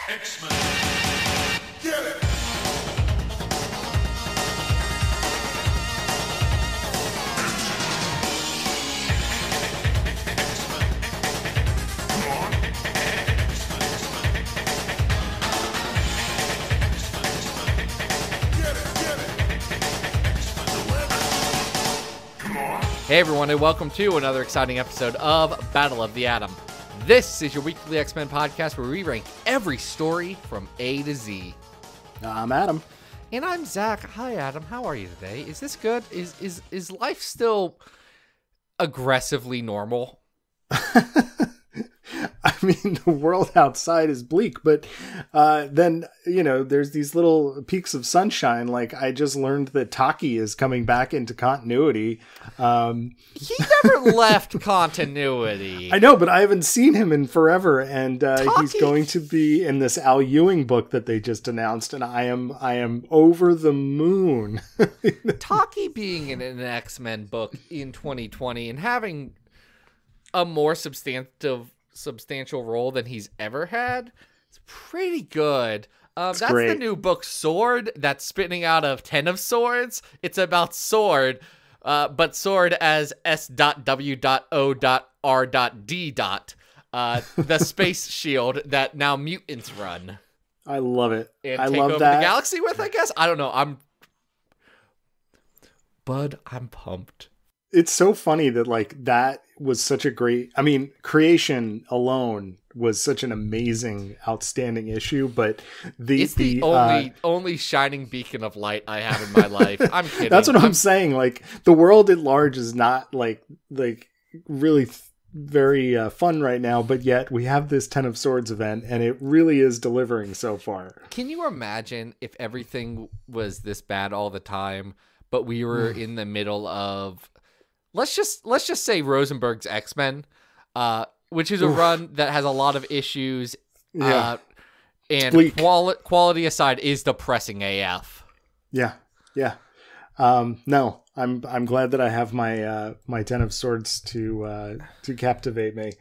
X-Men. Get it! Hey everyone, and welcome to another exciting episode of Battle of the Atom. This is your weekly X-Men podcast where we rank every story from A to Z. I'm Adam. And I'm Zach. Hi Adam, how are you today? Is this good? Is life still aggressively normal? I mean, the world outside is bleak, but then, you know, there's these little peaks of sunshine. Like, I just learned that Taki is coming back into continuity. He never left continuity. I know, but I haven't seen him in forever, and he's going to be in this Al Ewing book that they just announced, and I am over the moon. Taki being in an X-Men book in 2020 and having a more substantial role than he's ever had. It's pretty good. That's great. The new book Sword that's spitting out of 10 of Swords. It's about Sword, but Sword as S.W.O.R.D. The space shield that now mutants run. I love it. And I take love over that. the galaxy with, I guess. I don't know. I'm pumped. It's so funny that, like, that was such a great, I mean, Creation alone was such an amazing, outstanding issue, but it's the only shining beacon of light I have in my life. I'm kidding. That's what I'm saying. Like, the world at large is not like really very fun right now, but yet we have this Ten of Swords event, and it really is delivering so far. Can you imagine if everything was this bad all the time, but we were in the middle of, let's just say Rosenberg's X-Men, which is a run that has a lot of issues, and quality aside is depressing AF. Yeah. No, I'm glad that I have my Ten of Swords to captivate me.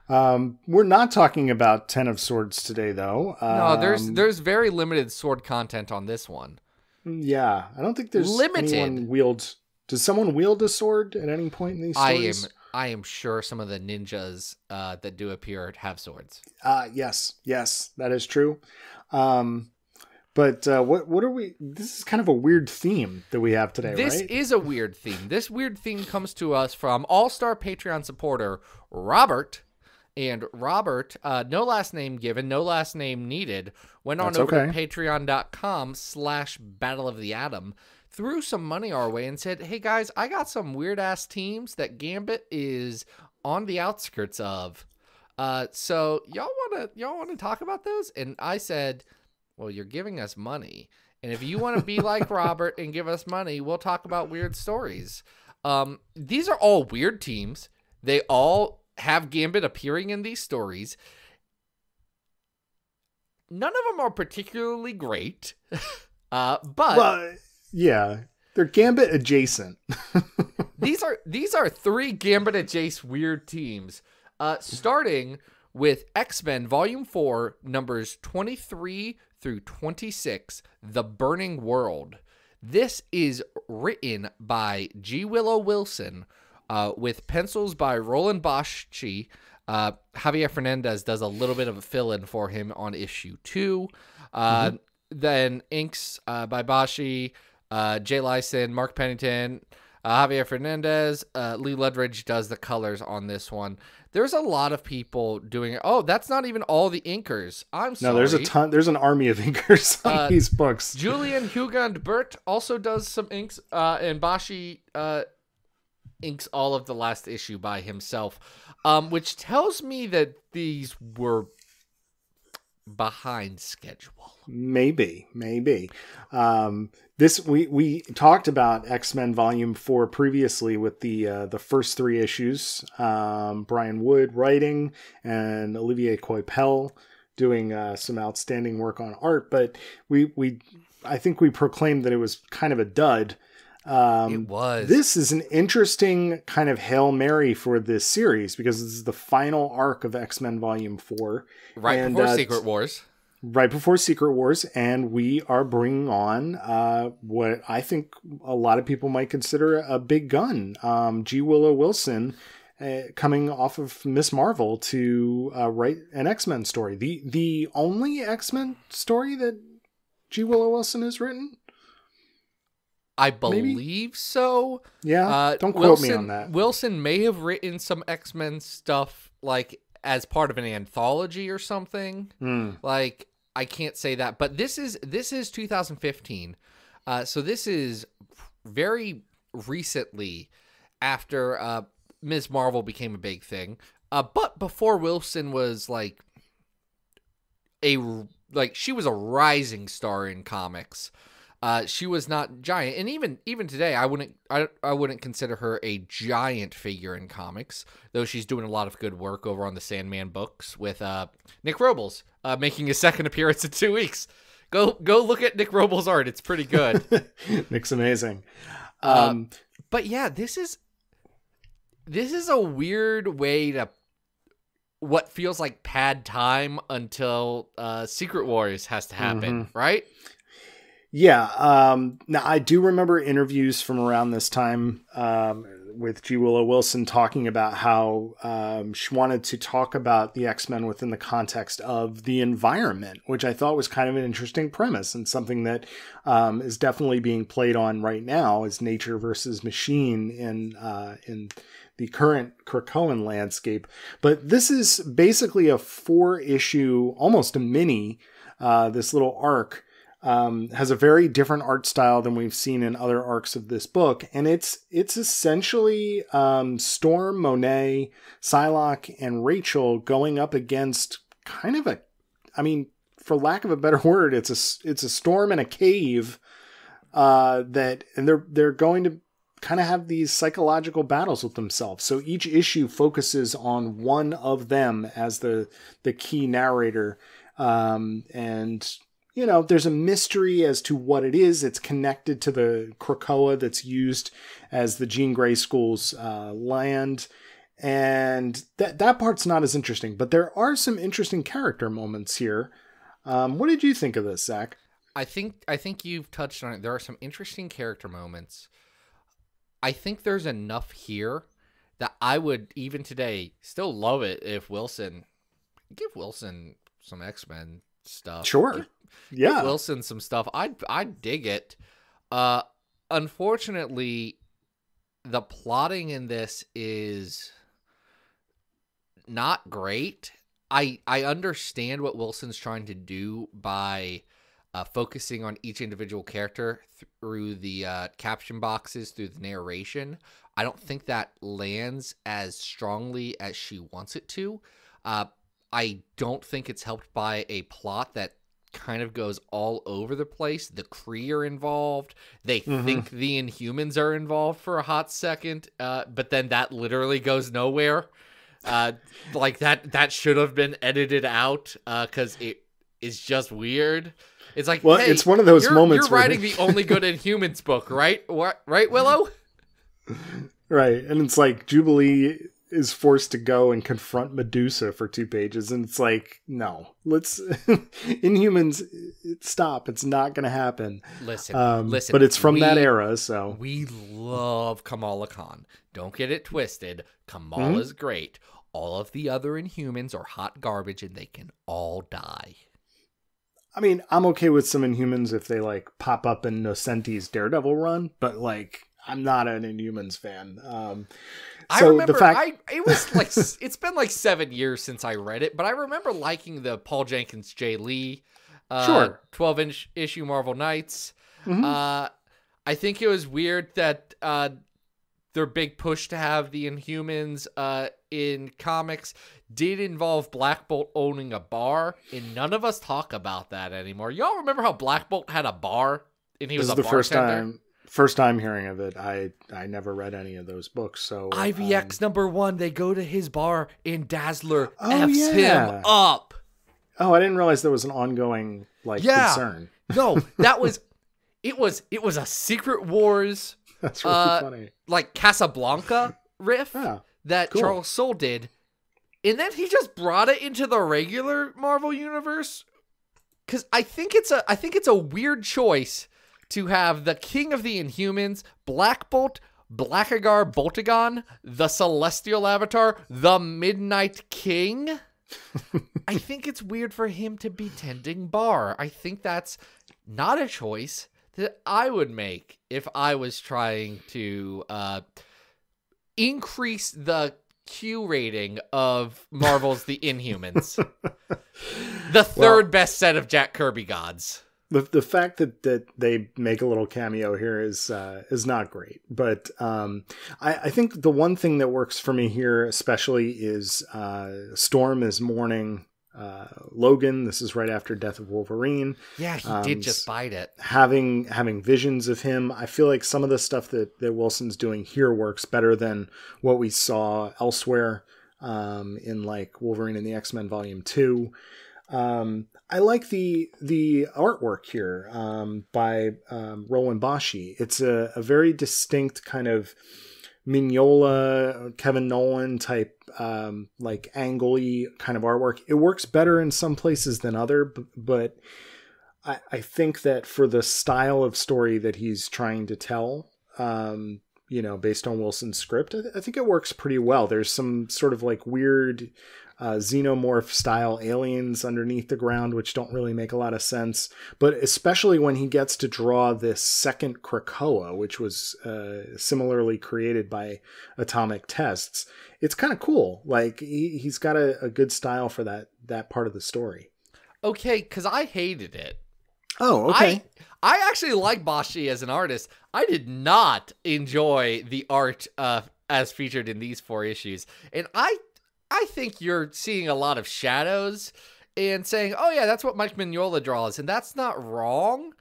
We're not talking about Ten of Swords today, though. No, there's very limited sword content on this one. Yeah, I don't think there's anyone wield. Does someone wield a sword at any point in these stories? I am sure some of the ninjas that do appear have swords. Yes, that is true. But what are we? This is kind of a weird theme that we have today, right? This is a weird theme. This weird theme comes to us from All-Star Patreon supporter Robert. And Robert, no last name given, no last name needed, went on over to patreon.com/Battle of the Atom, threw some money our way and said, hey guys, I got some weird ass teams that Gambit is on the outskirts of. So y'all wanna talk about those? And I said, well, you're giving us money. And if you want to be like Robert and give us money, we'll talk about weird stories. These are all weird teams. They all have Gambit appearing in these stories. None of them are particularly great. But yeah, they're Gambit adjacent. These are three Gambit adjacent weird teams. Starting with X-Men Volume 4, numbers 23 through 26, The Burning World. This is written by G. Willow Wilson, with pencils by Roland Boschi. Javier Fernandez does a little bit of a fill-in for him on issue 2. Then inks by Boschi, Jay Lyson, Mark Pennington, Javier Fernandez, Lee Ledridge does the colors on this one. There's a lot of people doing it. Oh, that's not even all the inkers. I'm sorry. No, there's a ton. There's an army of inkers on these books. Julian Hugand-Burt also does some inks, and Boschi inks all of the last issue by himself, which tells me that these were behind schedule. Maybe. This we talked about X-Men Volume 4 previously with the first 3 issues. Brian Wood writing and Olivier Coipel doing some outstanding work on art, but I think we proclaimed that it was kind of a dud. It was. This is an interesting kind of Hail Mary for this series because this is the final arc of X-Men Volume 4. Right before Secret Wars. right before Secret Wars, and we are bringing on what I think a lot of people might consider a big gun. G. Willow Wilson coming off of Miss Marvel to write an X-Men story. The only X-Men story that G. Willow Wilson has written? I believe so. Yeah, don't quote me on that. Wilson may have written some X-Men stuff like as part of an anthology or something. Like, I can't say that, but this is 2015. So this is very recently after Ms. Marvel became a big thing. But before Wilson was she was a rising star in comics. She was not giant, and even today, I wouldn't consider her a giant figure in comics. Though she's doing a lot of good work over on the Sandman books with Nick Robles making his second appearance in 2 weeks. Go look at Nick Robles' art; it's pretty good. Nick's amazing. But yeah, this is a weird way to what feels like pad time until Secret Wars has to happen, right? Yeah. Now, I do remember interviews from around this time with G. Willow Wilson talking about how she wanted to talk about the X-Men within the context of the environment, which I thought was kind of an interesting premise and something that is definitely being played on right now is nature versus machine in the current Krakoan landscape. But this is basically a 4-issue, almost a mini, this little arc. Has a very different art style than we've seen in other arcs of this book. And it's essentially Storm, Monet, Psylocke, and Rachel going up against kind of for lack of a better word, it's a storm in a cave and they're going to kind of have these psychological battles with themselves. So each issue focuses on one of them as the key narrator. And there's a mystery as to what it is. It's connected to the Krakoa that's used as the Jean Grey School's land. And that part's not as interesting. But there are some interesting character moments here. What did you think of this, Zach? I think you've touched on it. There are some interesting character moments. I think there's enough here that I would, even today, still love it if give Wilson some X-Men stuff. Sure. Give Wilson some stuff. I'd dig it. Unfortunately, the plotting in this is not great. I understand what Wilson's trying to do by focusing on each individual character through the caption boxes, through the narration. I don't think that lands as strongly as she wants it to. I don't think it's helped by a plot that kind of goes all over the place. The Kree are involved. They think the Inhumans are involved for a hot second, but then that literally goes nowhere. That should have been edited out because it is just weird. It's like, well, hey, it's one of those moments you're writing the only good Inhumans book, right? Right, Willow? Right, and it's like Jubilee is forced to go and confront Medusa for 2 pages, and it's like, no, let's Inhumans, stop. It's not going to happen. Listen. But it's from that era, so we love Kamala Khan. Don't get it twisted. Kamala's great. All of the other Inhumans are hot garbage, and they can all die. I mean, I'm okay with some Inhumans if they pop up in Nocenti's Daredevil run, but I'm not an Inhumans fan. I remember it was it's been 7 years since I read it, but I remember liking the Paul Jenkins J. Lee 12-inch issue Marvel Knights. I think it was weird that their big push to have the Inhumans in comics did involve Black Bolt owning a bar, and none of us talk about that anymore. Y'all remember how Black Bolt had a bar and he was a bartender? First time hearing of it. I never read any of those books. So IVX #1, they go to his bar and Dazzler F's him up. Oh, I didn't realize there was an ongoing concern. No, it was a Secret Wars. That's really funny. Casablanca riff that Charles Soule did, and then he just brought it into the regular Marvel universe because I think it's a weird choice to have the King of the Inhumans, Black Bolt, Blackagar Boltagon, the Celestial Avatar, the Midnight King. I think it's weird for him to be tending bar. I think that's not a choice that I would make if I was trying to increase the Q rating of Marvel's The Inhumans. The third best set of Jack Kirby gods. The fact that they make a little cameo here is not great, but I think the one thing that works for me here especially is Storm is mourning Logan. This is right after Death of Wolverine. Yeah, he did just bite it. Having visions of him. I feel like some of the stuff that Wilson's doing here works better than what we saw elsewhere in like Wolverine and the X-Men Volume 2. I like the artwork here by Roland Boschi. It's a very distinct kind of Mignola, Kevin Nolan type like angly kind of artwork. It works better in some places than other, but I think that for the style of story that he's trying to tell, based on Wilson's script, I think it works pretty well. There's some sort of like weird xenomorph style aliens underneath the ground, which don't really make a lot of sense. But especially when he gets to draw this second Krakoa, which was similarly created by Atomic Tests, it's kind of cool. Like he's got a good style for that part of the story. Okay, because I hated it. Oh, okay. I actually like Boschi as an artist. I did not enjoy the art as featured in these 4 issues. And I think you're seeing a lot of shadows and saying, oh yeah, that's what Mike Mignola draws. And that's not wrong,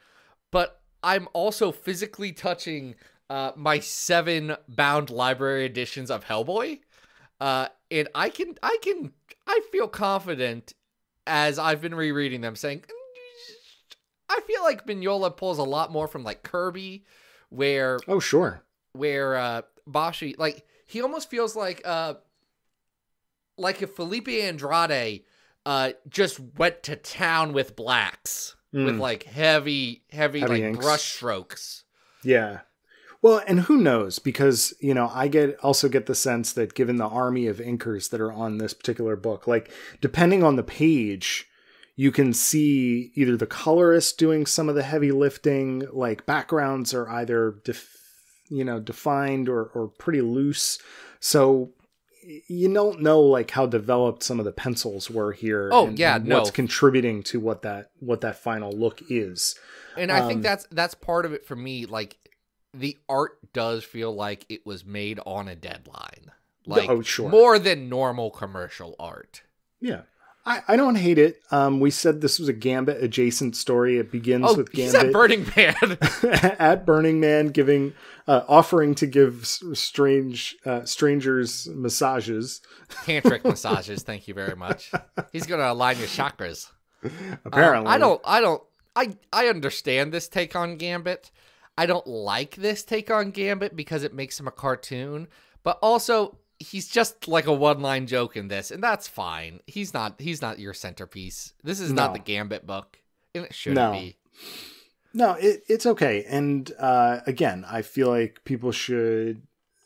but I'm also physically touching my 7 bound library editions of Hellboy. And I feel confident as I've been rereading them saying, I feel like Mignola pulls a lot more from like Kirby where Boschi, like he almost feels like if Felipe Andrade just went to town with blacks with like heavy like brush strokes. Yeah. Well, and who knows? Because, I also get the sense that given the army of inkers that are on this particular book, like depending on the page, you can see either the colorist doing some of the heavy lifting, like backgrounds are either defined or pretty loose. So you don't know like how developed some of the pencils were here. What's contributing to what that final look is. And I think that's part of it for me. Like the art does feel like it was made on a deadline, like more than normal commercial art. Yeah. I don't hate it. We said this was a Gambit adjacent story. It begins with Gambit at Burning Man. At Burning Man, offering to give strangers massages. Tantric massages. Thank you very much. He's going to align your chakras. Apparently. I understand this take on Gambit. I don't like this take on Gambit because it makes him a cartoon, but also he's just like a one-line joke in this, and that's fine. He's not your centerpiece. This is not the Gambit book, and it shouldn't be. No, it's okay. And again, I feel like people should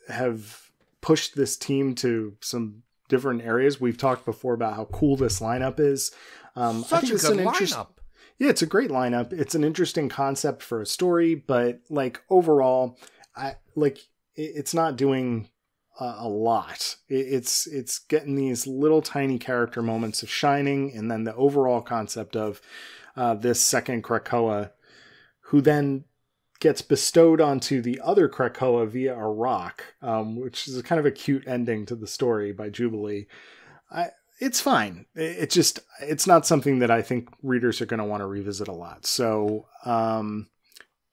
have pushed this team to some different areas. We've talked before about how cool this lineup is. Such a good lineup. Yeah, it's a great lineup. It's an interesting concept for a story, but like overall, it's not doing a lot. It's getting these little tiny character moments of shining, and then the overall concept of this second Krakoa, who then gets bestowed onto the other Krakoa via a rock, which is kind of a cute ending to the story by Jubilee. It's fine. It's not something that I think readers are going to want to revisit a lot. So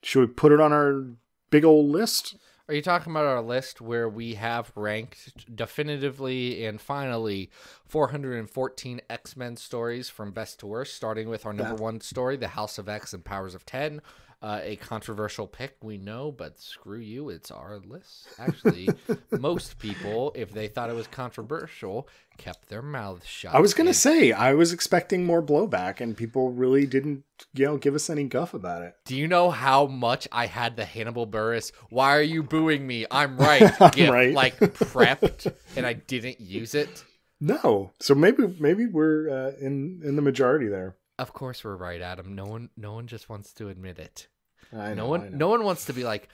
should we put it on our big old list? Are you talking about our list where we have ranked definitively and finally 414 X-Men stories from best to worst, starting with our number one story, The House of X and Powers of 10. A controversial pick, we know, but screw you, it's our list. Actually, most people, if they thought it was controversial, kept their mouths shut. I was going to say, I was expecting more blowback, and people really didn't, give us any guff about it. Do you know how much I had the Hannibal Buress, why are you booing me? I'm right. GIF, right. Like, prepped, and I didn't use it? No. So maybe we're in the majority there. Of course we're right, Adam. No one just wants to admit it. I No know. one wants to be like,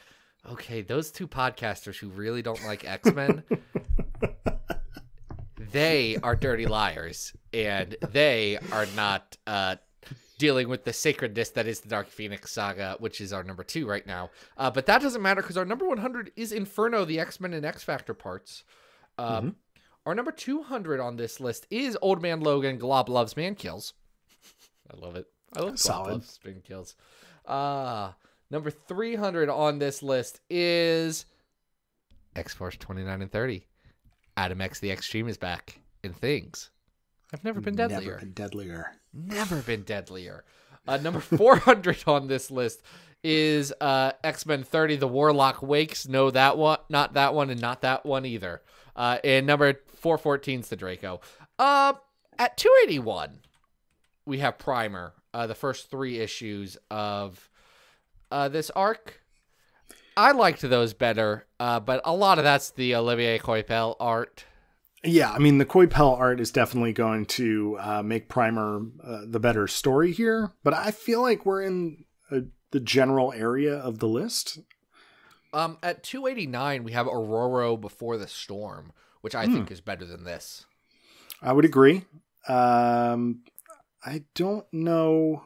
okay, those two podcasters who really don't like X-Men, they are dirty liars, and they are not dealing with the sacredness that is the Dark Phoenix saga, which is our number 2 right now. But that doesn't matter because our number 100 is Inferno, the X-Men and X-Factor parts. Our number 200 on this list is Old Man Logan, Glob Loves Man Kills. I love it. I love Glob Loves Man Kills. Number 300 on this list is X-Force 29 and 30. Adam X the X-Treme is back in Things. I've never been deadlier. Never been deadlier. Number 400 on this list is X-Men 30, The Warlock Wakes. No, that one, not that one, and not that one either. And number 414 is the Draco. At 281, we have Primer, the first 3 issues of this arc. I liked those better, but a lot of that's the Olivier Coipel art. Yeah, I mean, the Coipel art is definitely going to make Primer the better story here, but I feel like we're in the general area of the list. At 289, we have Aurora Before the Storm, which I think is better than this. I would agree. I don't know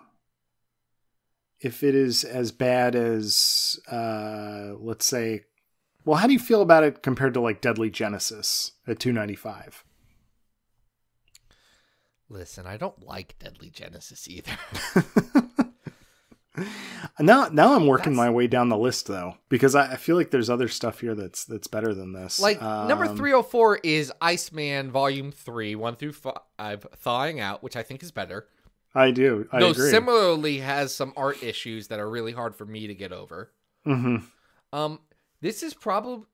if it is as bad as, let's say, well, how do you feel about it compared to like Deadly Genesis at 295? Listen, I don't like Deadly Genesis either. Now I'm working my way down the list though, because I feel like there's other stuff here that's better than this. Like number 304 is Iceman Volume 3, 1 through 5, Thawing Out, which I think is better. I do. I agree. Similarly has some art issues that are really hard for me to get over. Mm-hmm. This is probably...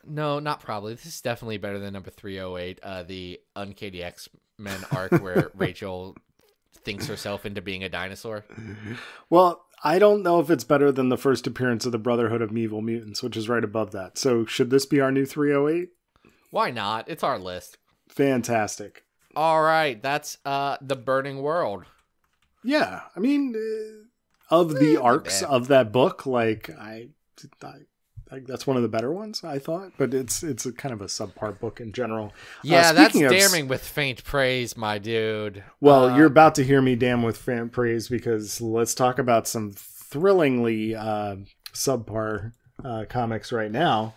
No, not probably. This is definitely better than number 308, the Uncanny X-Men arc where Rachel thinks herself into being a dinosaur. Well, I don't know if it's better than the first appearance of the Brotherhood of Evil Mutants, which is right above that. So should this be our new 308? Why not? It's our list. Fantastic. All right, that's The Burning World. Yeah, I mean, of the arcs of that book, like I that's one of the better ones, I thought. But it's a kind of a subpar book in general. Yeah, that's damning with faint praise, my dude. Well, you're about to hear me damn with faint praise because let's talk about some thrillingly subpar comics right now.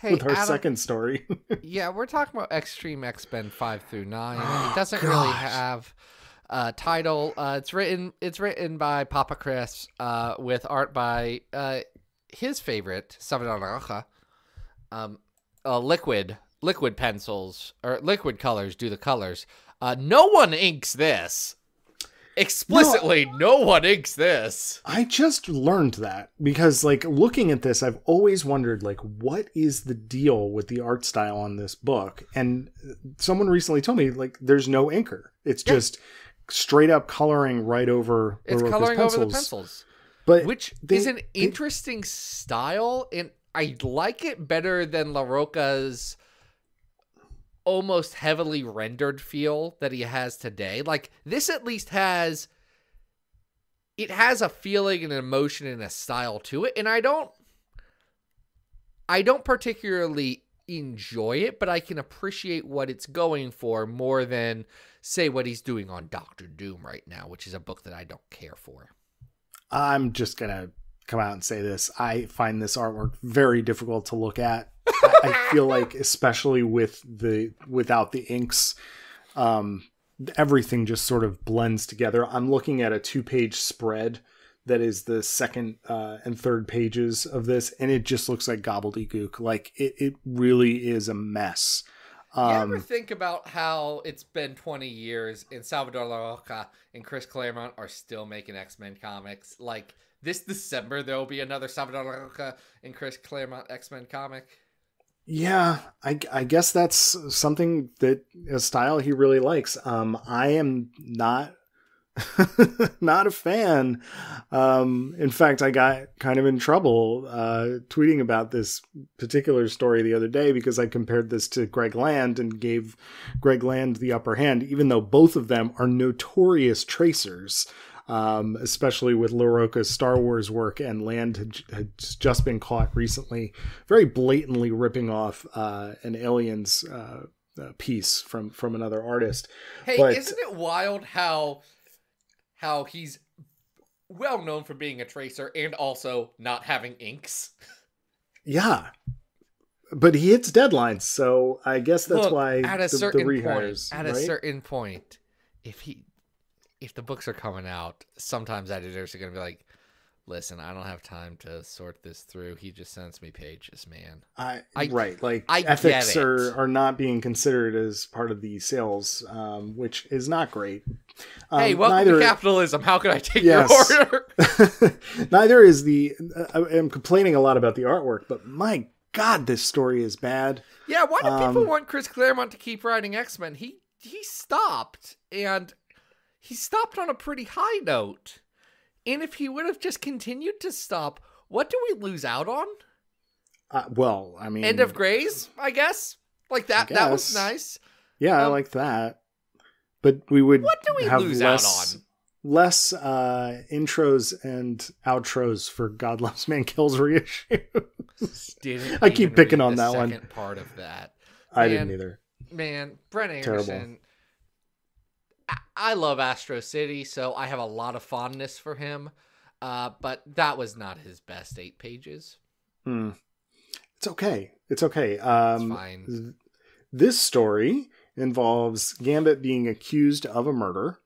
With our Adam, second story. Yeah, we're talking about X-Treme X-Men 5 through 9. It doesn't really have a title. It's written by Papa Chris with art by his favorite, Savador liquid pencils or liquid colors do the colors. No one inks this. Explicitly, no one inks this. I just learned that because, like, looking at this, I've always wondered, like, what is the deal with the art style on this book? And someone recently told me, like, there's no inker. It's just straight up coloring right over. It's coloring over the pencils, which is an interesting style, and I like it better than La Roca's almost heavily rendered feel that he has today. Like, this at least has a feeling and an emotion and a style to it, and I don't particularly enjoy it, but I can appreciate what it's going for more than, say, what he's doing on Doctor Doom right now, which is a book that I don't care for. I'm just gonna come out and say this. I find this artwork very difficult to look at. I feel like, especially without the inks, everything just sort of blends together. I'm looking at a 2-page spread that is the second and third pages of this, and it just looks like gobbledygook. Like it really is a mess. You ever think about how it's been 20 years and Salvador LaRocca and Chris Claremont are still making X-Men comics? Like, this December, there will be another Salvador LaRocca and Chris Claremont X-Men comic. Yeah, I guess that's something that a style he really likes. I am not not a fan. In fact, I got kind of in trouble tweeting about this particular story the other day because I compared this to Greg Land and gave Greg Land the upper hand, even though both of them are notorious tracers. Especially with LaRocca's Star Wars work, and Land had just been caught recently very blatantly ripping off an Aliens piece from another artist. Hey, but, isn't it wild how he's well known for being a tracer and also not having inks? Yeah. But he hits deadlines, so I guess that's why at a the rehires. At a certain point, if the books are coming out, sometimes editors are going to be like, listen, I don't have time to sort this through. He just sends me pages, man. Ethics are not being considered as part of the sales, which is not great. Hey, welcome to capitalism. How can I take your order? Neither is I'm complaining a lot about the artwork, but my God, this story is bad. Yeah, why do people want Chris Claremont to keep writing X-Men? He stopped, and he stopped on a pretty high note. And if he would have just continued to stop, what do we lose out on? Well, I mean... End of Grays, I guess? Like that was nice. Yeah, I like that. But we would what do we have lose less, out on? Less intros and outros for God Loves Man Kills reissues. I keep picking on that one. Second part of that. I didn't either. Man, Brent Anderson... Terrible. I love Astro City, so I have a lot of fondness for him. But that was not his best 8 pages. It's okay. It's okay. It's fine. This story involves Gambit being accused of a murder,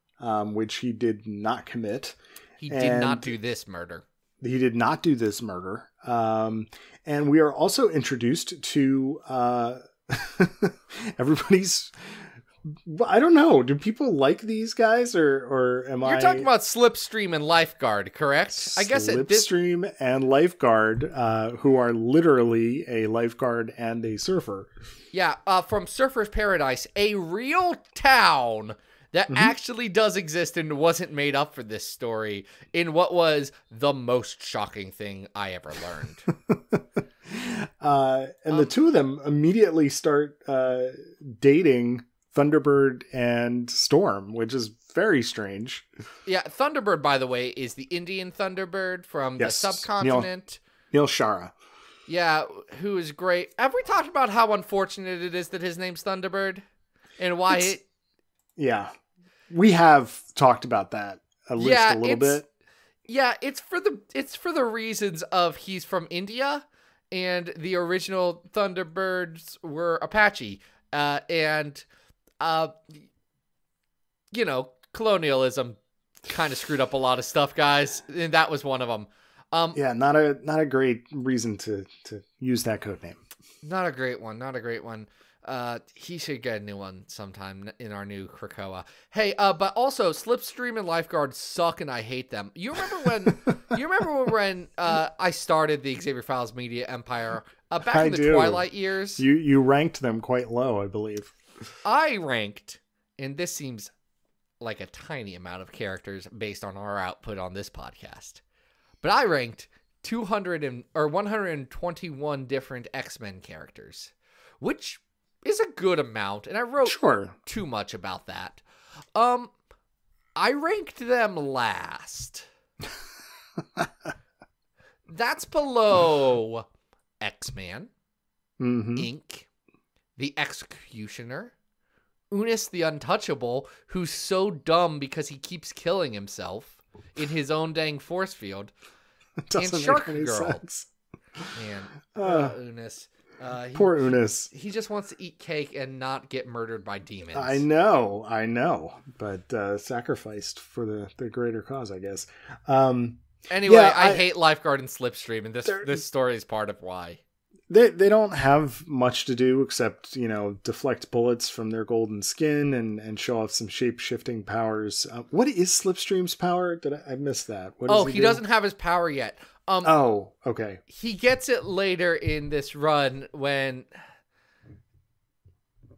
which he did not commit. He did not do this murder. He did not do this murder. And we are also introduced to everybody's... I don't know. Do people like these guys, or am I? You're talking about Slipstream and Lifeguard, correct? I guess Slipstream and Lifeguard, who are literally a lifeguard and a surfer. Yeah, from Surfer's Paradise, a real town that actually does exist and wasn't made up for this story in what was the most shocking thing I ever learned. And the two of them immediately start dating Thunderbird and Storm, which is very strange. Yeah, Thunderbird, by the way, is the Indian Thunderbird from the subcontinent. Neil Shara. Yeah, who is great. Have we talked about how unfortunate it is that his name's Thunderbird? And why Yeah. We have talked about that a little bit. Yeah, it's for the reasons of he's from India and the original Thunderbirds were Apache. Colonialism kind of screwed up a lot of stuff, guys, and that was one of them. Not a great reason to use that code name. Not a great one. He should get a new one sometime in our new Krakoa. Hey, but also Slipstream and Lifeguard suck, and I hate them. You remember when I started the Xavier Files Media Empire back in the Twilight years? You ranked them quite low, I believe. I ranked, and this seems like a tiny amount of characters based on our output on this podcast, but I ranked 121 different X-Men characters, which is a good amount, and I wrote too much about that. I ranked them last. That's below X-Man, Inc., the Executioner, Unis the Untouchable, who's so dumb because he keeps killing himself in his own dang force field, and Shark Girl. Sense. Man, Unis. Poor Unis. He just wants to eat cake and not get murdered by demons. I know, but sacrificed for the greater cause, I guess. Anyway, I hate Lifeguard and Slipstream, and this story is part of why. They don't have much to do except, deflect bullets from their golden skin and show off some shape-shifting powers. What is Slipstream's power? I missed that? What does he doesn't have his power yet. Okay. He gets it later in this run when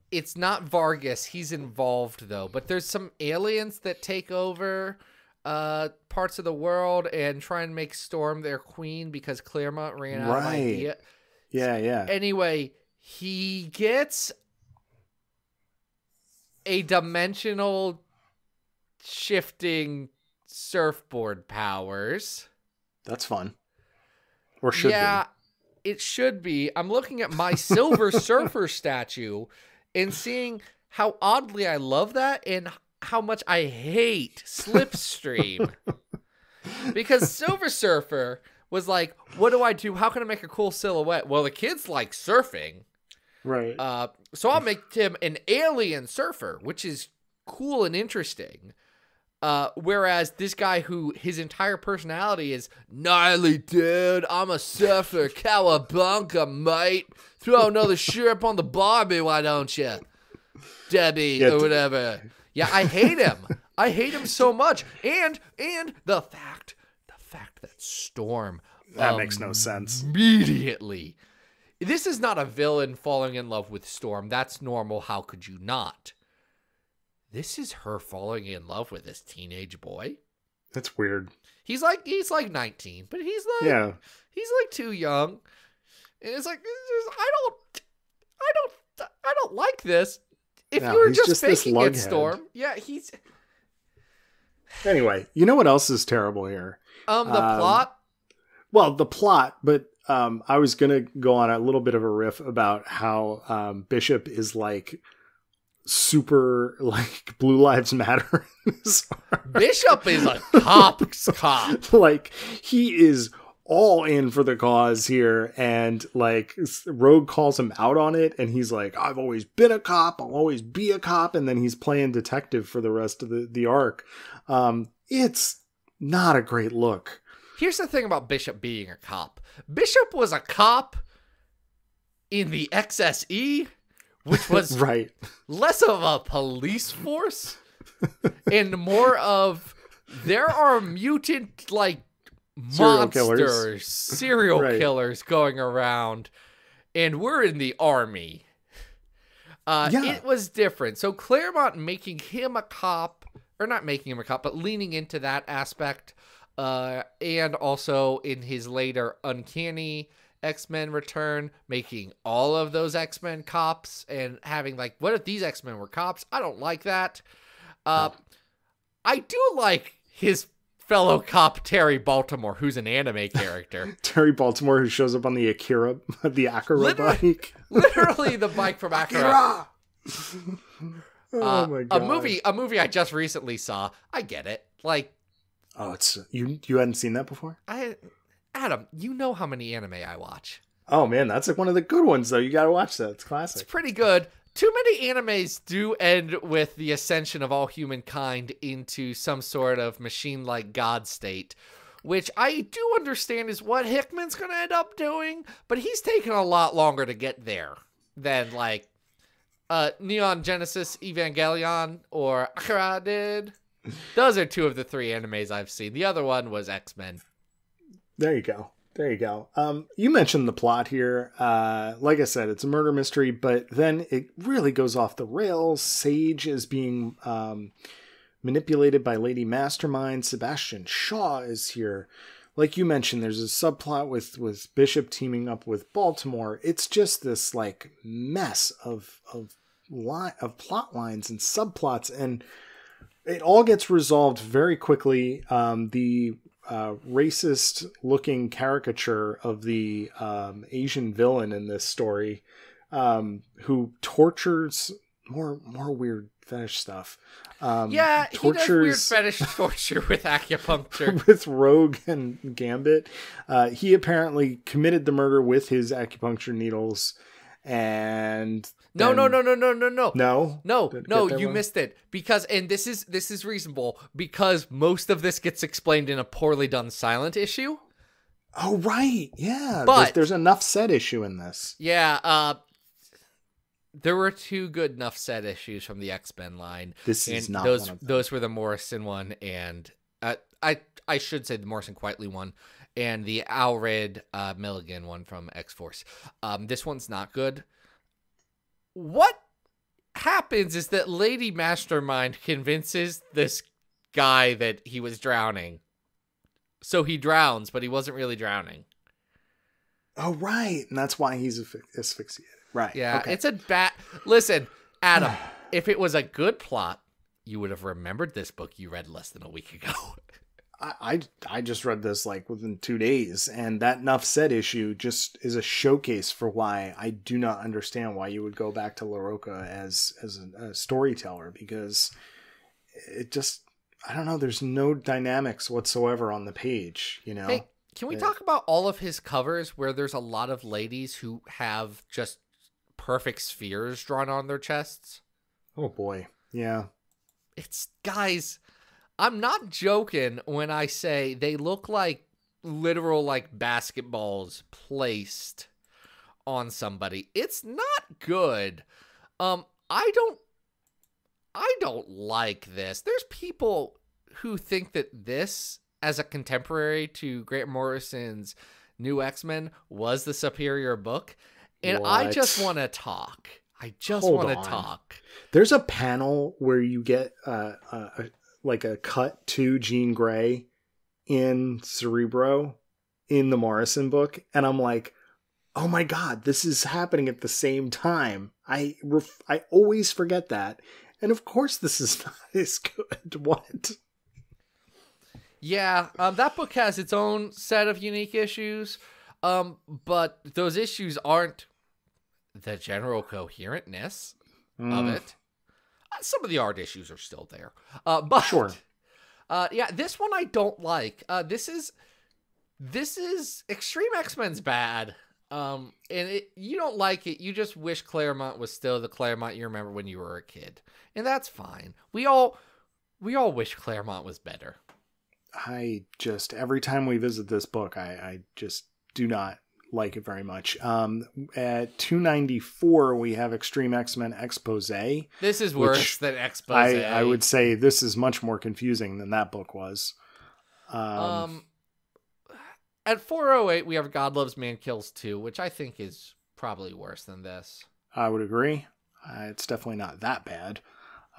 it's not Vargas. He's involved, though. But there's some aliens that take over parts of the world and try and make Storm their queen because Claremont ran out of idea. Yeah. Anyway, he gets a dimensional shifting surfboard powers. That's fun. Or should be. It should be. I'm looking at my Silver Surfer statue and seeing how oddly I love that and how much I hate Slipstream. Because Silver Surfer was like, what do I do? How can I make a cool silhouette? Well, the kids like surfing. Right. So I'll make him an alien surfer, which is cool and interesting. Whereas this guy who his entire personality is gnarly, dude, I'm a surfer, cowabunga, mate. Throw another shrimp on the barbie, why don't you? Debbie, or whatever. Yeah, I hate him. I hate him so much. And the fact that Storm that makes no sense. Immediately. This is not a villain falling in love with Storm. That's normal. How could you not? This is her falling in love with this teenage boy. That's weird. He's like 19, but he's like too young. And it's like I don't like this. If you were just faking it, Storm. Yeah, he's Anyway, you know what else is terrible here? The plot? Well, the plot, but I was going to go on a little bit of a riff about how Bishop is like super like Blue Lives Matter. Bishop is a cop's cop. Like he is all in for the cause here, and like Rogue calls him out on it, and he's like, I've always been a cop, I'll always be a cop, and then he's playing detective for the rest of the arc. It's not a great look. Here's the thing about Bishop being a cop. Bishop was a cop in the XSE, which was right. less of a police force and more of there are mutant like monsters, serial killers going around, and we're in the army. It was different. So Claremont making him a cop, or not making him a cop, but leaning into that aspect, and also in his later Uncanny X-Men return, making all of those X-Men cops and having like, what if these X-Men were cops? I don't like that. I do like his fellow cop Terry Baltimore, who's an anime character. Terry Baltimore, who shows up on the Akira bike. Literally the bike from Akira. Oh my god! A movie I just recently saw. I get it. Like, it's you hadn't seen that before? Adam, you know how many anime I watch. Oh man, that's like one of the good ones though. You got to watch that. It's classic. It's pretty good. Too many animes do end with the ascension of all humankind into some sort of machine-like god state, which I do understand is what Hickman's going to end up doing, but he's taken a lot longer to get there than like Neon Genesis Evangelion or Akira did. Those are two of the three animes I've seen. The other one was X-Men. There you go. You mentioned the plot here. Like I said, it's a murder mystery, but then it really goes off the rails. Sage is being manipulated by Lady Mastermind. Sebastian Shaw is here. Like you mentioned, there's a subplot with Bishop teaming up with Baltimore. It's just this like mess of plot lines and subplots, and it all gets resolved very quickly. The racist looking caricature of the Asian villain in this story, who tortures more weird fetish stuff. He does weird fetish torture with acupuncture. With Rogue and Gambit. He apparently committed the murder with his acupuncture needles, and No, you missed it. Because, and this is reasonable, because most of this gets explained in a poorly done silent issue. Oh, right. Yeah. But there's enough said issue in this. yeah, there were two good enough set issues from the X-Men line. This is and not those, one of them. Those were the Morrison one, and I should say the Morrison Quietly one, and the Alred Milligan one from X-Force. This one's not good. What happens is that Lady Mastermind convinces this guy that he was drowning. So he drowns, but he wasn't really drowning. Oh, right. And that's why he's asphyxiated. Right. Yeah, Okay. it's a bad... Listen, Adam, if it was a good plot, you would have remembered this book you read less than a week ago. I just read this like within 2 days, and that enough said issue just is a showcase for why I do not understand why you would go back to LaRocca as a storyteller, because it just, I don't know, there's no dynamics whatsoever on the page, you know? Hey, can we talk about all of his covers where there's a lot of ladies who have just perfect spheres drawn on their chests? Oh boy. Yeah. It's, guys, I'm not joking when I say they look like literal like basketballs placed on somebody. It's not good. I don't like this. There's people who think that this, as a contemporary to Grant Morrison's New X-Men, was the superior book. And What? I just want to talk. I just Hold want to on. talk. There's a panel where you get like a cut to Jean Grey in Cerebro in the Morrison book, and I'm like, oh my god, this is happening at the same time. I always forget that, and of course this is not as good. What? Yeah, that book has its own set of unique issues, but those issues aren't the general coherentness of it. Some of the art issues are still there, but Sure. Yeah, this one I don't like. This is X-Treme X-Men's bad, and you don't like it. You just wish Claremont was still the Claremont you remember when you were a kid, and that's fine. We all wish Claremont was better. I just, every time we visit this book, I just do not like it very much. At 294, we have X-Treme X-Men Expose. This is worse than Expose. I would say this is much more confusing than that book was. At 408, we have God Loves Man Kills 2, which I think is probably worse than this. I would agree. It's definitely not that bad.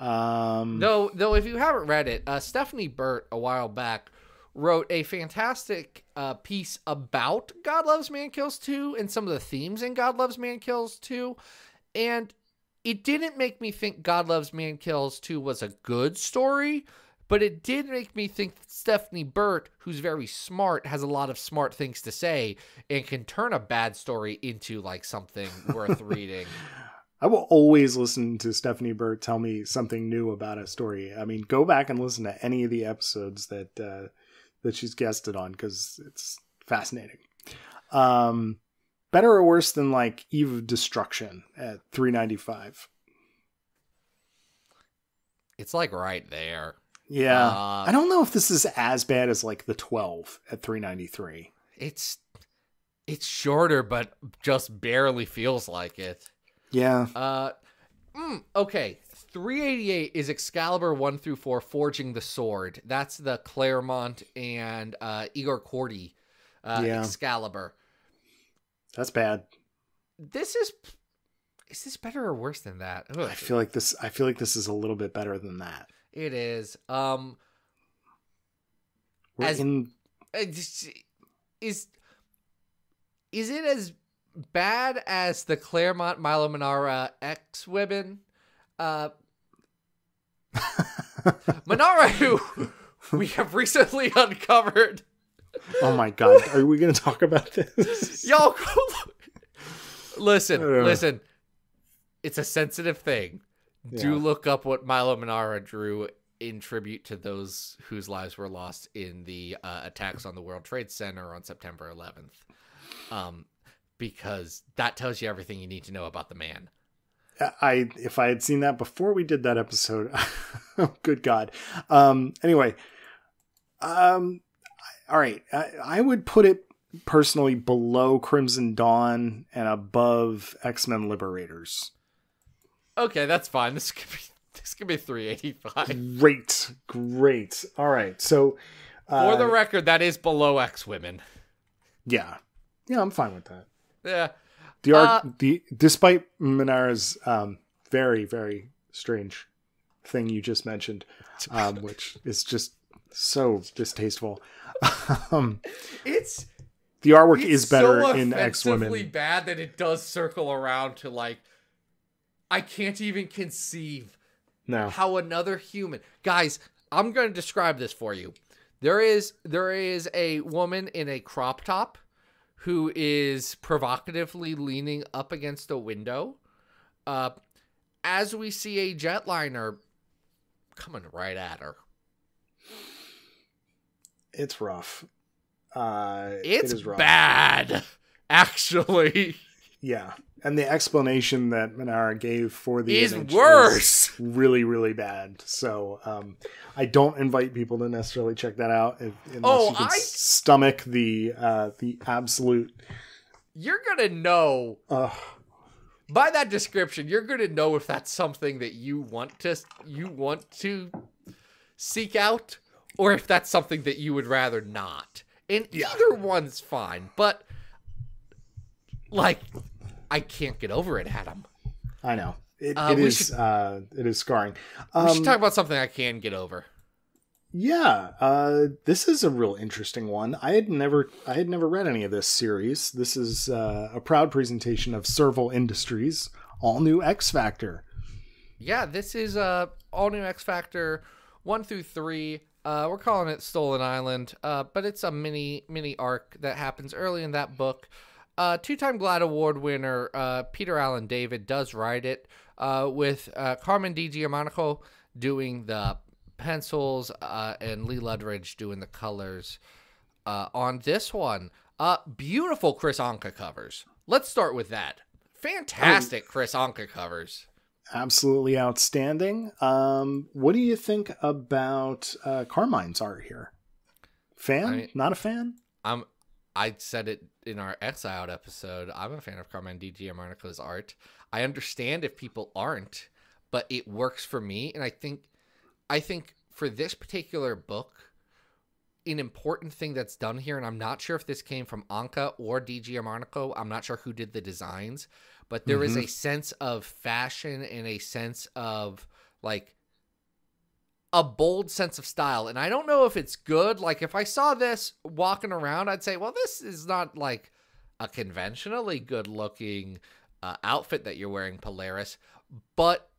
Though if you haven't read it, Stephanie Burt a while back wrote a fantastic piece about God Loves Man Kills 2 and some of the themes in God Loves Man Kills 2. And it didn't make me think God Loves Man Kills 2 was a good story, but it did make me think that Stephanie Burt, who's very smart, has a lot of smart things to say and can turn a bad story into like something worth reading. I will always listen to Stephanie Burt tell me something new about a story. I mean, go back and listen to any of the episodes that she's guested on, because it's fascinating. Better or worse than like Eve of Destruction at 395? It's like right there. Yeah. I don't know if this is as bad as like the 12 at 393. It's shorter, but just barely feels like it. Yeah. Okay. 388 is Excalibur 1 through 4, Forging the Sword. That's the Claremont and Igor Korty Excalibur. That's bad. Is this better or worse than that? Ugh. I feel like this is a little bit better than that. It is. Is it as bad as the Claremont Milo Manara X-Women? Manara, who we have recently uncovered. Oh my god, are we going to talk about this? Y'all, go look. Listen. It's a sensitive thing. Yeah. Do look up what Milo Manara drew in tribute to those whose lives were lost in the attacks on the World Trade Center on September 11th. Because that tells you everything you need to know about the man. If I had seen that before we did that episode, oh, good God. Anyway, all right. I would put it personally below Crimson Dawn and above X-Men Liberators. Okay, that's fine. This could be 385. Great. All right. So for the record, that is below X-Women. Yeah, I'm fine with that. Yeah. The art, despite Minara's very, very strange thing you just mentioned, which is just so distasteful. The artwork is better so in X-Women. It's so bad that it does circle around to like, I can't even conceive how another human. Guys, I'm going to describe this for you. There is a woman in a crop top who is provocatively leaning up against a window, as we see a jetliner coming right at her. It's rough. It's it is rough. Bad, actually. Yeah, and the explanation that Minara gave for the is image worse. Is really, really bad. So I don't invite people to necessarily check that out unless you can stomach the absolute. You're gonna know by that description. You're gonna know if that's something that you want to seek out, or if that's something that you would rather not. And either one's fine, but like, I can't get over it, Adam. I know. It is scarring. We should talk about something I can get over. Yeah, this is a real interesting one. I had never read any of this series. This is a proud presentation of Serval Industries, all new X Factor. Yeah, this is all new X Factor 1 through 3. We're calling it Stolen Island, but it's a mini arc that happens early in that book. Two-time GLAAD Award winner Peter Allen David does write it, with Carmen DiGianmarco doing the pencils and Lee Ludridge doing the colors on this one. Beautiful Chris Anka covers. Let's start with that. Fantastic Chris Anka covers. Absolutely outstanding. What do you think about Carmine's art here? Fan? Not a fan? I said it in our Exiled episode. I'm a fan of Carmine DiGianmarco's art. I understand if people aren't, but it works for me. And I think for this particular book, an important thing that's done here, and I'm not sure if this came from Anka or DiGianmarco. I'm not sure who did the designs, but there is a sense of fashion and a sense of like a bold sense of style. And I don't know if it's good. Like if I saw this walking around, I'd say, well, this is not like a conventionally good looking outfit that you're wearing, Polaris, but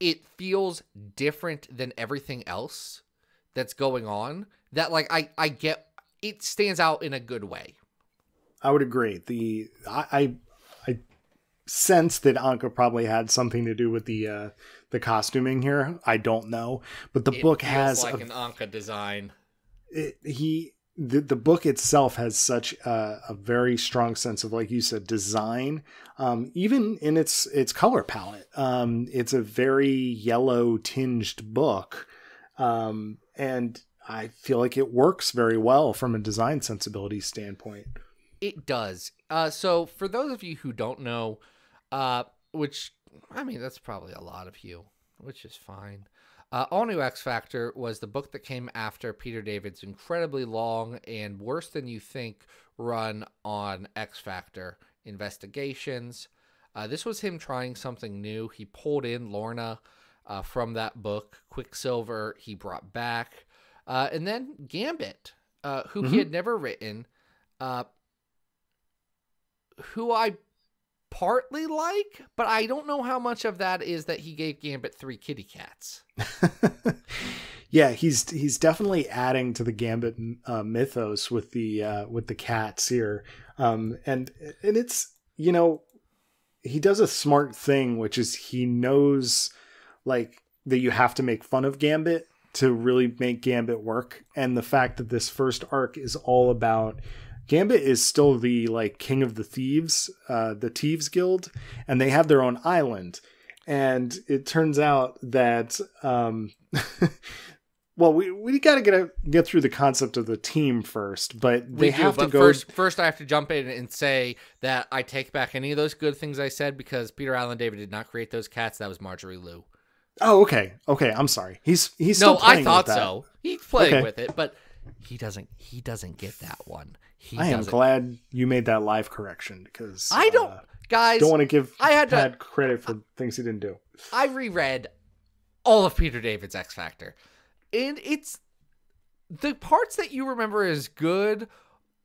it feels different than everything else that's going on. That like, I get, it stands out in a good way. I would agree. I sense that Anka probably had something to do with the costuming here. I don't know, but the book has like an Anka design. The book itself has such a very strong sense of, like you said, design. Even in its color palette, it's a very yellow tinged book, and I feel like it works very well from a design sensibility standpoint. It does. So for those of you who don't know, which, I mean, that's probably a lot of you, which is fine. All New X Factor was the book that came after Peter David's incredibly long and worse than you think run on X Factor Investigations. This was him trying something new. He pulled in Lorna from that book. Quicksilver he brought back. And then Gambit, who he had never written, who I partly like, but I don't know how much of that is that he gave Gambit 3 kitty cats. Yeah, he's definitely adding to the Gambit mythos with the cats here, and it's, you know, he does a smart thing, which is he knows like that you have to make fun of Gambit to really make Gambit work, and the fact that this first arc is all about Gambit is still the like king of the thieves, the Thieves Guild, and they have their own island. And it turns out that, well, Well, we got to get through the concept of the team first, but they have to go. First, I have to jump in and say that I take back any of those good things I said because Peter Allen David did not create those cats. That was Marjorie Liu. Oh, okay. I'm sorry. He's still playing I thought with that. so. He's playing with it, but he doesn't get that one. I am glad you made that live correction because I don't want to give Tad credit for things he didn't do. I reread all of Peter David's X Factor, and it's the parts that you remember as good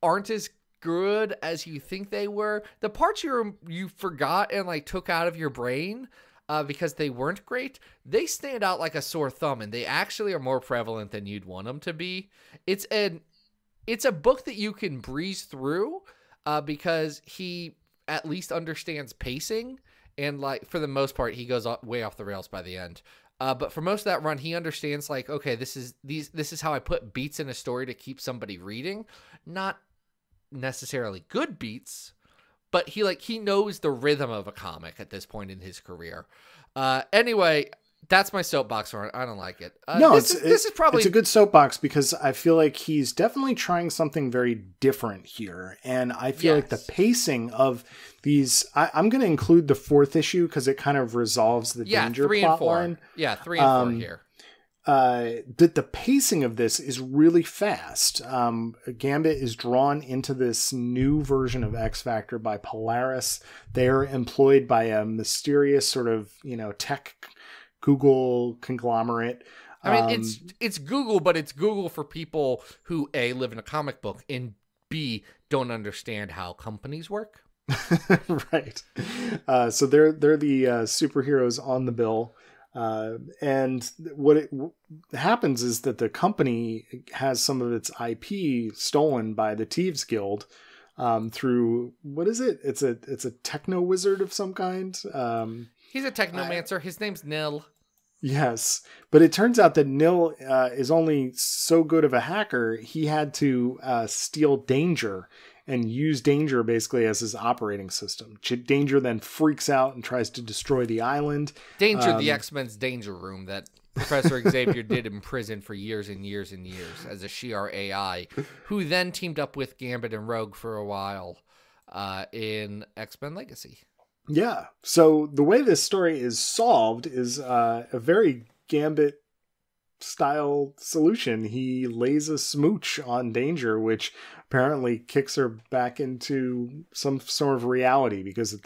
aren't as good as you think they were. The parts you forgot and like took out of your brain because they weren't great, they stand out like a sore thumb, and they actually are more prevalent than you'd want them to be. It's a book that you can breeze through because he at least understands pacing, and like for the most part, he goes way off the rails by the end. But for most of that run, he understands like, okay, this is how I put beats in a story to keep somebody reading, not necessarily good beats, but he knows the rhythm of a comic at this point in his career. Anyway, that's my soapbox on it. I don't like it. This is probably it's a good soapbox because I feel like he's definitely trying something very different here, and I feel like the pacing of these. I'm going to include the 4th issue because it kind of resolves the Danger 3 plot and 4. line. Yeah, 3 and 4 here. The pacing of this is really fast. Gambit is drawn into this new version of X Factor by Polaris. They're employed by a mysterious sort of tech Google conglomerate. I mean, it's Google, but it's Google for people who A, live in a comic book, and B, don't understand how companies work. Right. So they're the superheroes on the bill. And what happens is that the company has some of its IP stolen by the Thieves Guild through, what is it? It's a techno wizard of some kind. He's a technomancer. His name's Nil. Yes, but it turns out that Nil is only so good of a hacker, he had to steal Danger and use Danger basically as his operating system. Danger then freaks out and tries to destroy the island. Danger, the X-Men's danger room that Professor Xavier did in prison for years and years and years as a Shi'ar AI, who then teamed up with Gambit and Rogue for a while in X-Men Legacy. Yeah. So the way this story is solved is a very Gambit style solution. He lays a smooch on Danger, which apparently kicks her back into some sort of reality because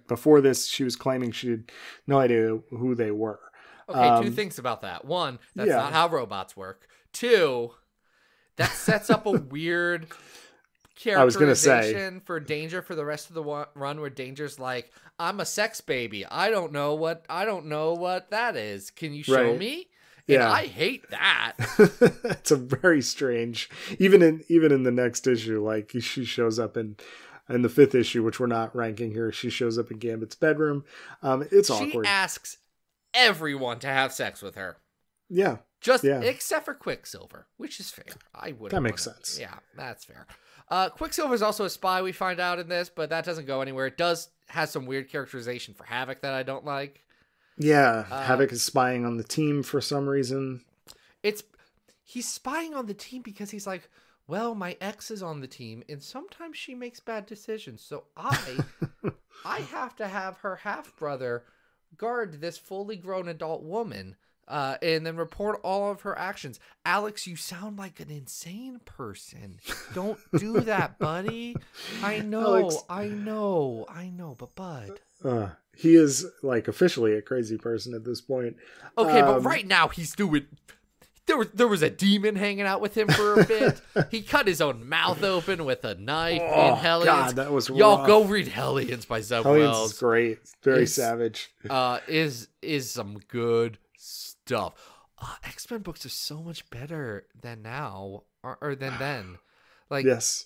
before this, she was claiming she had no idea who they were. Okay, 2 things about that. 1, that's not how robots work. 2, that sets up a weird characterization for Danger for the rest of the run, where Danger's like, I'm a sex baby. I don't know what that is. Can you show me? And I hate that. It's a very strange. Even in the next issue, like she shows up in the 5th issue, which we're not ranking here. She shows up in Gambit's bedroom. It's awkward. She asks everyone to have sex with her. Yeah. Except for Quicksilver, which is fair. That makes sense. Yeah, that's fair. Quicksilver is also a spy, we find out in this, but that doesn't go anywhere. It has some weird characterization for Havoc that I don't like. Yeah, Havoc is spying on the team for some reason. He's spying on the team because he's like, well, my ex is on the team, and sometimes she makes bad decisions, so I have to have her half-brother guard this fully grown adult woman, and then report all of her actions. Alex, you sound like an insane person. Don't do that, buddy. I know, Alex, but bud. He is like officially a crazy person at this point. Okay, but right now he's doing. There was a demon hanging out with him for a bit. He cut his own mouth open with a knife in Hellions. God, that was Y'all rough. go read Hellions by Zeb Hellions Wells. is great. Very savage. Is some good stuff. X-Men books are so much better than now or than then. Like, yes.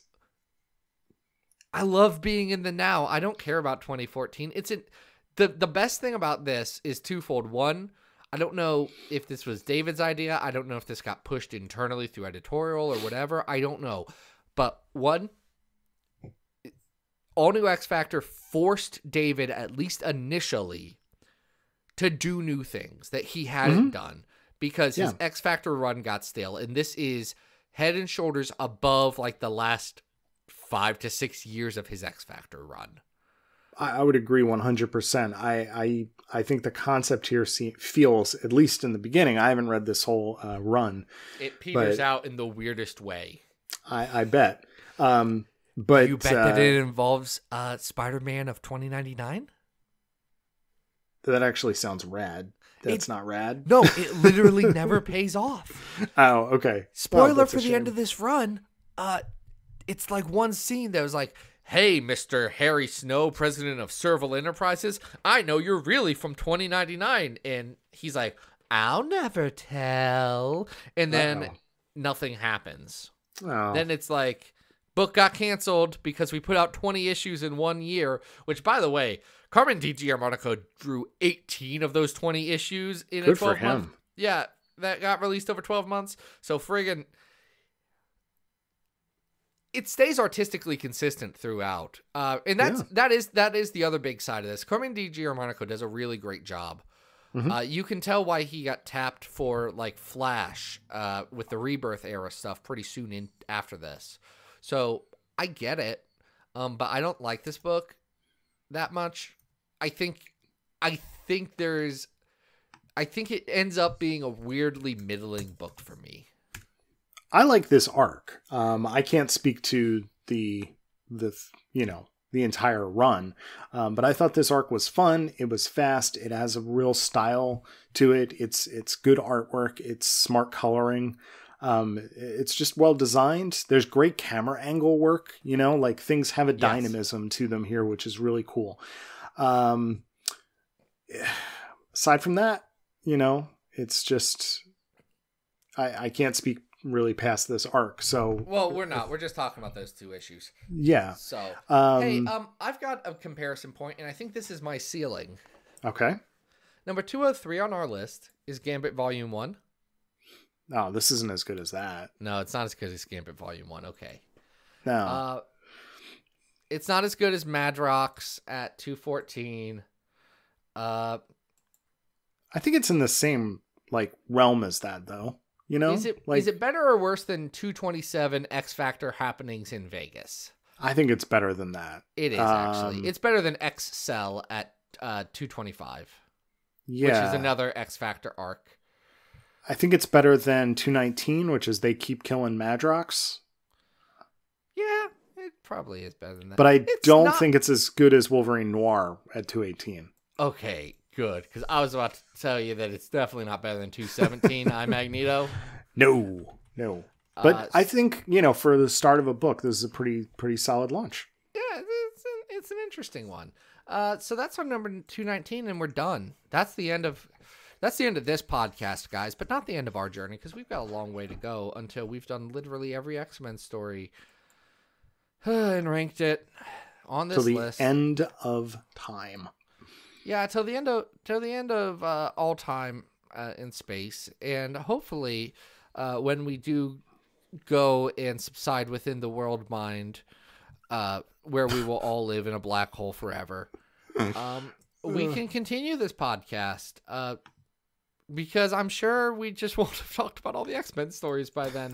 I love being in the now. I don't care about 2014. The best thing about this is twofold. 1, I don't know if this was David's idea. I don't know if this got pushed internally through editorial or whatever. I don't know. But 1, All New X Factor forced David, at least initially, to do new things that he hadn't done. because his Yeah. X Factor run got stale, and this is head and shoulders above like the last 5 to 6 years of his X Factor run. I would agree 100%. I think the concept here feels, at least in the beginning, I haven't read this whole run. It peters out in the weirdest way. I bet. But you bet that it involves Spider-Man of 2099? That actually sounds rad. That's not rad. No, it literally never pays off. Oh, okay. Spoiler that's for a the shame. end of this run. It's like one scene that was like, hey, Mr. Harry Snow, president of Serval Enterprises, I know you're really from 2099. And he's like, I'll never tell. And then nothing happens. Oh. Then it's like, book got canceled because we put out 20 issues in 1 year, which, by the way, Carmen DiGianmarco drew 18 of those 20 issues in Good a 12 for him. month. Yeah, that got released over 12 months. So friggin' it stays artistically consistent throughout. And that is the other big side of this. Carmen DiGianmarco does a really great job. Mm-hmm. You can tell why he got tapped for like Flash with the Rebirth era stuff pretty soon in after this. So I get it, but I don't like this book that much. I think it ends up being a weirdly middling book for me. I like this arc. I can't speak to the entire run, but I thought this arc was fun. It was fast. It has a real style to it. It's good artwork. It's smart coloring. It's just well designed. There's great camera angle work. Like things have a dynamism to them here, which is really cool. Aside from that, it's just I can't speak really past this arc. So we're not. We're just talking about those 2 issues. Yeah. So I've got a comparison point, and I think this is my ceiling. Okay. Number 203 on our list is Gambit Volume 1. Oh, this isn't as good as that. No, it's not as good as Gambit Volume 1. Okay. No. It's not as good as Madrox at 214. I think it's in the same realm as that, though. Is it better or worse than 227 X Factor happenings in Vegas? I think it's better than that. It is actually. It's better than X Cell at 225. Yeah, which is another X Factor arc. I think it's better than 219, which is They Keep Killing Madrox. Yeah, it probably is better than that. But I don't think it's as good as Wolverine Noir at 218. Okay, good. Because I was about to tell you that it's definitely not better than 217 I Magneto. No. But I think, for the start of a book, this is a pretty solid launch. Yeah, it's an interesting one. So that's our number 219, and we're done. That's the end of this podcast, guys, but not the end of our journey, because we've got a long way to go until we've done literally every X-Men story and ranked it on this list. Till the end of time. Yeah, till the end of all time in space, and hopefully when we do go and subside within the world mind, where we will all live in a black hole forever, we can continue this podcast. Because I'm sure we just won't have talked about all the X-Men stories by then.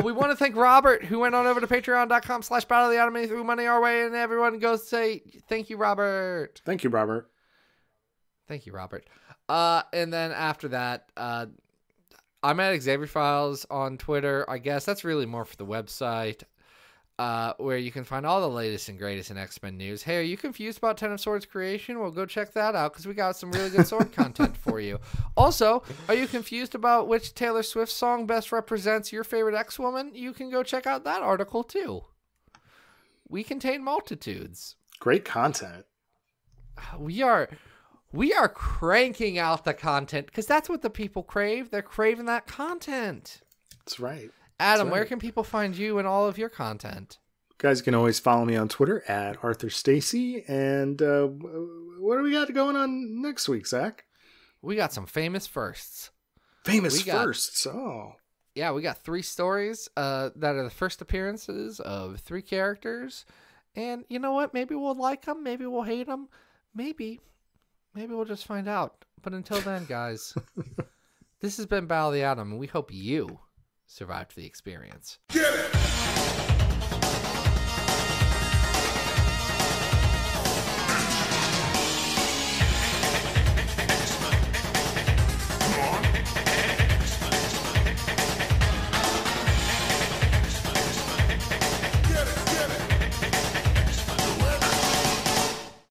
We want to thank Robert, who went on over to patreon.com/Battle of the Atom and threw money our way, and everyone goes say thank you, Robert. Thank you, Robert. Thank you, Robert. And then after that, I'm at Xavier Files on Twitter. I guess that's really more for the website, where you can find all the latest and greatest in X-Men news. Hey, are you confused about Ten of Swords creation? Well, go check that out, because we got some really good sword content for you. Also, are you confused about which Taylor Swift song best represents your favorite X-Woman? You can go check out that article, too. We contain multitudes. Great content. We are cranking out the content, because that's what the people crave. They're craving that content. That's right. Adam, where can people find you and all of your content? Guys can always follow me on Twitter at Arthur Stacy. And what do we got going on next week, Zach? We got some famous firsts. Firsts. Oh. Yeah, we got 3 stories that are the first appearances of 3 characters. And you know what? Maybe we'll like them. Maybe we'll hate them. Maybe we'll just find out. But until then, guys, This has been Battle of the Atom, and we hope you survived the experience.